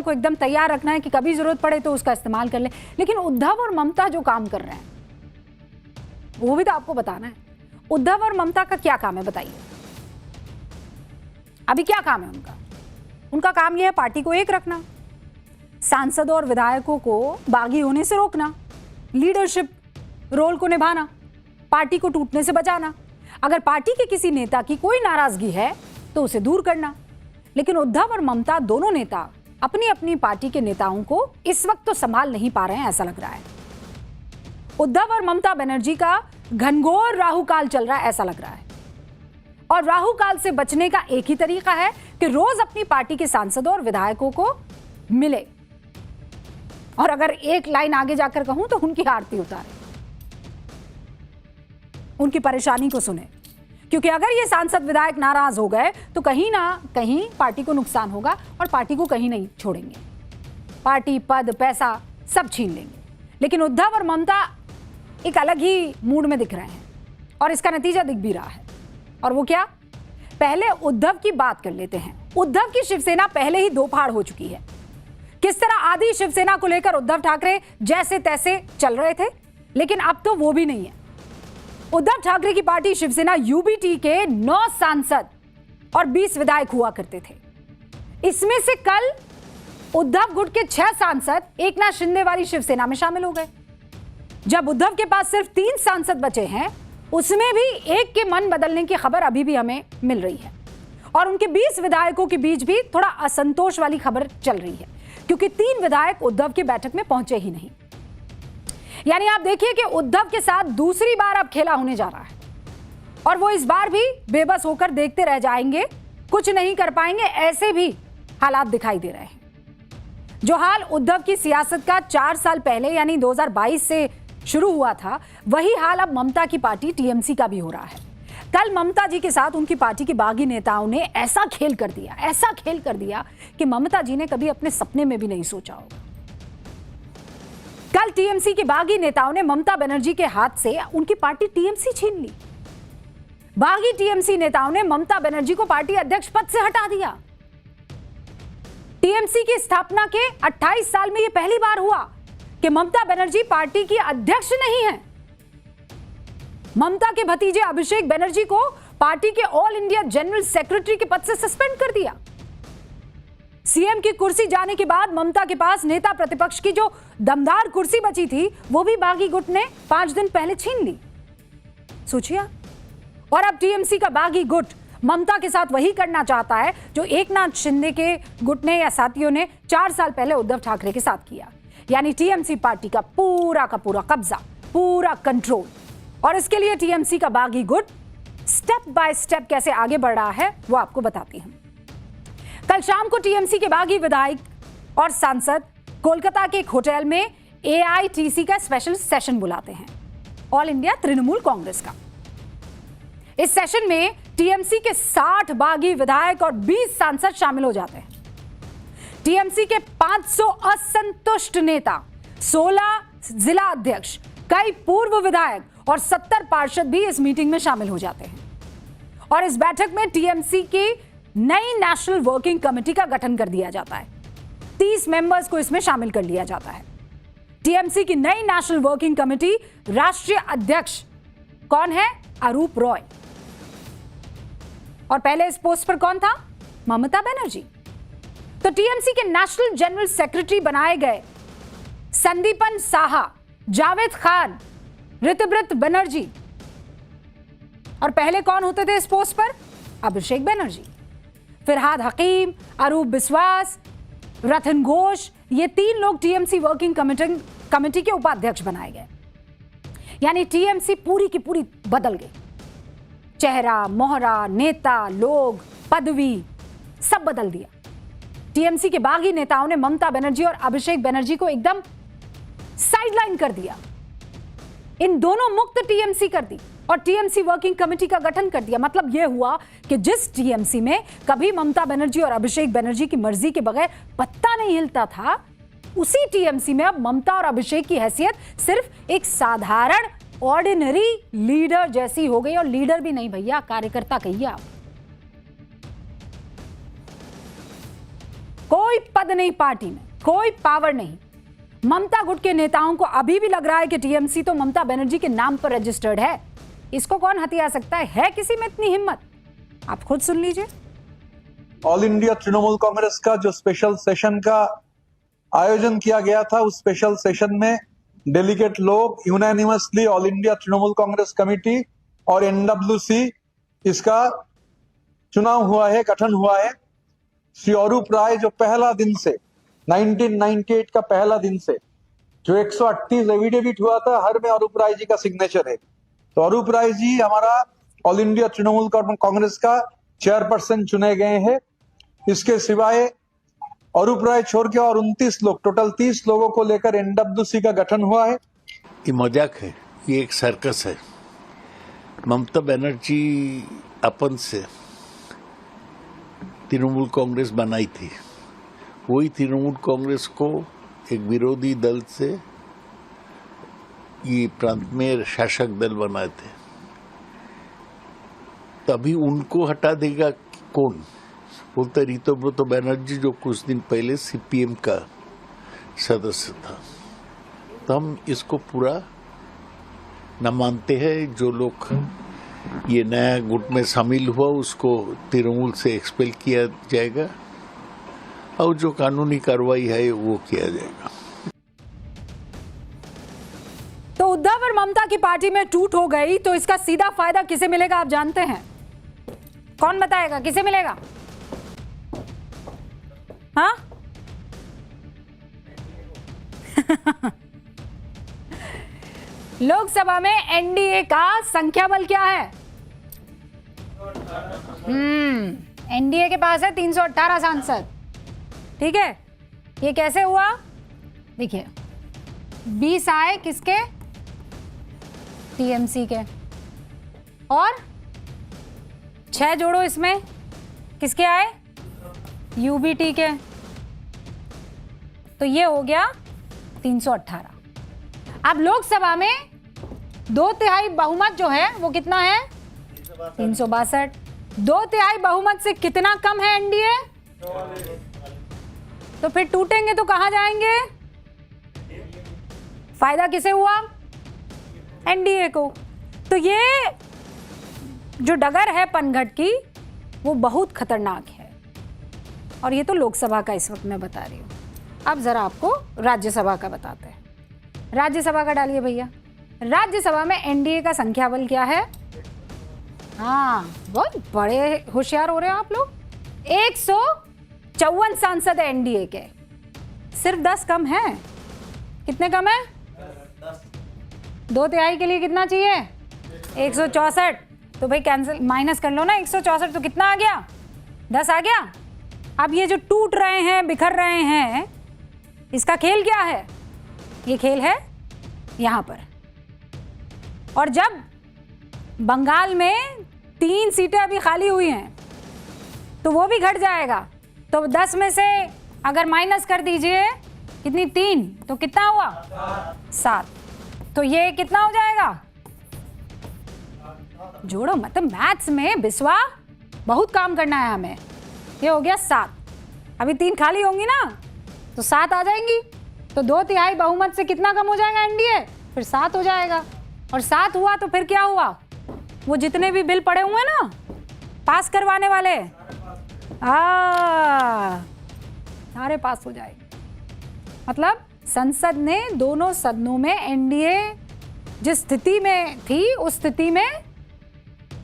को एकदम तैयार रखना है कि कभी जरूरत पड़े तो उसका इस्तेमाल कर ले। लेकिन उद्धव और ममता जो काम कर रहे हैं वो भी तो आपको बताना है। उद्धव और ममता का क्या काम है बताइए? अभी क्या काम है उनका? उनका काम यह है पार्टी को एक रखना, सांसदों और विधायकों को बागी होने से रोकना, लीडरशिप रोल को निभाना, पार्टी को टूटने से बचाना, अगर पार्टी के किसी नेता की कोई नाराजगी है तो उसे दूर करना। लेकिन उद्धव और ममता दोनों नेता अपनी अपनी पार्टी के नेताओं को इस वक्त तो संभाल नहीं पा रहे हैं, ऐसा लग रहा है। उद्धव और ममता बनर्जी का घनघोर राहुकाल चल रहा है, ऐसा लग रहा है। और राहुकाल से बचने का एक ही तरीका है कि रोज अपनी पार्टी के सांसदों और विधायकों को मिले, और अगर एक लाइन आगे जाकर कहूं तो उनकी आरती उतारे, उनकी परेशानी को सुने। क्योंकि अगर ये सांसद विधायक नाराज हो गए तो कहीं ना कहीं पार्टी को नुकसान होगा और पार्टी को कहीं नहीं छोड़ेंगे। पार्टी, पद, पैसा सब छीन लेंगे। लेकिन उद्धव और ममता एक अलग ही मूड में दिख रहे हैं और इसका नतीजा दिख भी रहा है। और वो क्या? पहले उद्धव की बात कर लेते हैं। उद्धव की शिवसेना पहले ही दो फाड़ हो चुकी है। किस तरह आधी शिवसेना को लेकर उद्धव ठाकरे जैसे तैसे चल रहे थे, लेकिन अब तो वो भी नहीं है। उद्धव ठाकरे की पार्टी शिवसेना यूबीटी के 9 सांसद और 20 विधायक हुआ करते थे। इसमें से कल उद्धव गुट के 6 सांसद एकनाथ शिंदे वाली शिवसेना में शामिल हो गए। जब उद्धव के पास सिर्फ 3 सांसद बचे हैं, उसमें भी एक के मन बदलने की खबर अभी भी हमें मिल रही है। और उनके 20 विधायकों के बीच भी थोड़ा असंतोष वाली खबर चल रही है, क्योंकि 3 विधायक उद्धव की बैठक में पहुंचे ही नहीं। यानी आप देखिए कि उद्धव के साथ दूसरी बार अब खेला होने जा रहा है और वो इस बार भी बेबस होकर देखते रह जाएंगे, कुछ नहीं कर पाएंगे। ऐसे भी हालात दिखाई दे रहे हैं। जो हाल उद्धव की सियासत का 4 साल पहले यानी 2022 से शुरू हुआ था, वही हाल अब ममता की पार्टी टीएमसी का भी हो रहा है। कल ममता जी के साथ उनकी पार्टी के बागी नेताओं ने ऐसा खेल कर दिया कि ममता जी ने कभी अपने सपने में भी नहीं सोचा होगा। कल टीएमसी के बागी नेताओं ने ममता बनर्जी के हाथ से उनकी पार्टी टीएमसी छीन ली। बागी टीएमसी नेताओं ने ममता बनर्जी को पार्टी अध्यक्ष पद से हटा दिया। टीएमसी की स्थापना के 28 साल में यह पहली बार हुआ कि ममता बनर्जी पार्टी की अध्यक्ष नहीं है। ममता के भतीजे अभिषेक बनर्जी को पार्टी के ऑल इंडिया जनरल सेक्रेटरी के पद से सस्पेंड कर दिया। सीएम की कुर्सी जाने के बाद ममता के पास नेता प्रतिपक्ष की जो दमदार कुर्सी बची थी, वो भी बागी गुट ने 5 दिन पहले छीन ली। सोचिए। और अब टीएमसी का बागी गुट ममता के साथ वही करना चाहता है जो एकनाथ शिंदे के गुट ने या साथियों ने 4 साल पहले उद्धव ठाकरे के साथ किया। यानी टीएमसी पार्टी का पूरा कब्जा, पूरा कंट्रोल। और इसके लिए टीएमसी का बागी गुट स्टेप बाय स्टेप कैसे आगे बढ़ रहा है वो आपको बताती हूं। कल शाम को टीएमसी के बागी विधायक और सांसद कोलकाता के एक होटल में एआईटीसी का स्पेशल सेशन बुलाते हैं, ऑल इंडिया तृणमूल कांग्रेस का। इस सेशन में टीएमसी के 60 बागी विधायक और 20 सांसद शामिल हो जाते हैं। टीएमसी के 500 असंतुष्ट नेता, 16 जिला अध्यक्ष, कई पूर्व विधायक और 70 पार्षद भी इस मीटिंग में शामिल हो जाते हैं। और इस बैठक में टीएमसी की नई नेशनल वर्किंग कमेटी का गठन कर दिया जाता है। 30 मेंबर्स को इसमें शामिल कर लिया जाता है। टीएमसी की नई नेशनल वर्किंग कमेटी राष्ट्रीय अध्यक्ष कौन है? अरूप रॉय। और पहले इस पोस्ट पर कौन था? ममता बनर्जी। तो टीएमसी के नेशनल जनरल सेक्रेटरी बनाए गए संदीपन साहा, जावेद खान, ऋतव्रत बनर्जी। और पहले कौन होते थे इस पोस्ट पर? अभिषेक बनर्जी, फिरहाद हकीम, अरूप बिस्वास, रतन घोष। ये 3 लोग टीएमसी वर्किंग कमेटी के उपाध्यक्ष बनाए गए। यानी टीएमसी पूरी की पूरी बदल गई। चेहरा, मोहरा, नेता, लोग, पदवी सब बदल दिया। टीएमसी के बागी नेताओं ने ममता बनर्जी और अभिषेक बनर्जी को एकदम साइडलाइन कर दिया। इन दोनों मुक्त टीएमसी कर दी और टीएमसी वर्किंग कमेटी का गठन कर दिया। मतलब यह हुआ कि जिस टीएमसी में कभी ममता बनर्जी और अभिषेक बनर्जी की मर्जी के बगैर पत्ता नहीं हिलता था, उसी टीएमसी में अब ममता और अभिषेक की हैसियत सिर्फ एक साधारण ऑर्डिनरी लीडर जैसी हो गई। और लीडर भी नहीं भैया, कार्यकर्ता कहिए आप। कोई पद नहीं पार्टी में, कोई पावर नहीं। ममता गुट के नेताओं को अभी भी लग रहा है कि टीएमसी तो ममता बनर्जी के नाम पर रजिस्टर्ड है, इसको कौन हथिया सकता है किसी में इतनी हिम्मत? आप खुद सुन लीजिए। ऑल इंडिया तृणमूल कांग्रेस का जो स्पेशल सेशन का आयोजन किया गया था, उस स्पेशल सेशन में डेलीगेट लोग unanimously all India Trinamool Congress committee और एनडब्ल्यूसी इसका चुनाव हुआ है, गठन हुआ है। श्री अरूप राय जो पहला दिन से 1998 का पहला दिन से जो 138 एफिडेविट हुआ था, हर में अरूप राय जी का सिग्नेचर है। तो अरूप राय जी हमारा ऑल इंडिया तृणमूल कांग्रेस का चेयरपर्सन चुने गए हैं। इसके सिवाय अरूप राय छोड़ के और 29 लोग, टोटल 30 लोगों को लेकर एनडब्ल्यूसी का गठन हुआ है। ये मजाक है, ये एक सर्कस है। ममता बनर्जी अपन से तृणमूल कांग्रेस बनाई थी, वही तृणमूल कांग्रेस को एक विरोधी दल से ये प्रांत में शासक दल बनाए थे। तभी उनको हटा देगा कौन? बोलते ऋतुव्रत बनर्जी जो कुछ दिन पहले सीपीएम का सदस्य था। तो हम इसको पूरा न मानते हैं। जो लोग ये नया गुट में शामिल हुआ उसको तृणमूल से एक्सपेल किया जाएगा और जो कानूनी कार्रवाई है वो किया जाएगा। तो उद्धव और ममता की पार्टी में टूट हो गई तो इसका सीधा फायदा किसे मिलेगा आप जानते हैं? कौन बताएगा किसे मिलेगा? हाँ लोकसभा में एनडीए का संख्या बल क्या है? एनडीए के पास है 318 सांसद। ठीक है, ये कैसे हुआ? देखिए 20 आए किसके? टीएमसी के, और 6 जोड़ो इसमें किसके आए? यूबीटी के। तो ये हो गया 318। अब लोकसभा में 2/3 बहुमत जो है वो कितना है? 362। 2/3 बहुमत से कितना कम है एनडीए? तो फिर टूटेंगे तो कहां जाएंगे? फायदा किसे हुआ? एनडीए को। तो ये जो डगर है पनघट की वो बहुत खतरनाक है। और ये तो लोकसभा का इस वक्त मैं बता रही हूं। अब जरा आपको राज्यसभा का बताते हैं। राज्यसभा का डालिए भैया। राज्यसभा में एनडीए का संख्या बल क्या है? हाँ बहुत बड़े होशियार हो रहे हैं आप लोग। 154 सांसद है एनडीए के, सिर्फ 10 कम है। कितने कम है? 2/3 के लिए कितना चाहिए? 164। तो भाई कैंसिल माइनस कर लो ना, 164 तो कितना आ गया? 10 आ गया। अब ये जो टूट रहे हैं, बिखर रहे हैं, इसका खेल क्या है? ये खेल है यहां पर। और जब बंगाल में 3 सीटें अभी खाली हुई हैं तो वो भी घट जाएगा। तो 10 में से अगर माइनस कर दीजिए कितनी? 3, तो कितना हुआ? 7। तो ये कितना हो जाएगा? जोड़ो मतलब मैथ्स में बिस्वा बहुत काम करना है हमें। ये हो गया 7। अभी 3 खाली होंगी ना तो 7 आ जाएंगी। तो 2/3 बहुमत से कितना कम हो जाएगा एनडीए? फिर 7 हो जाएगा। और 7 हुआ तो फिर क्या हुआ? वो जितने भी बिल पड़े हुए ना पास करवाने वाले, सारे पास हो जाएंगे। मतलब संसद ने दोनों सदनों में एनडीए जिस स्थिति में थी उस स्थिति में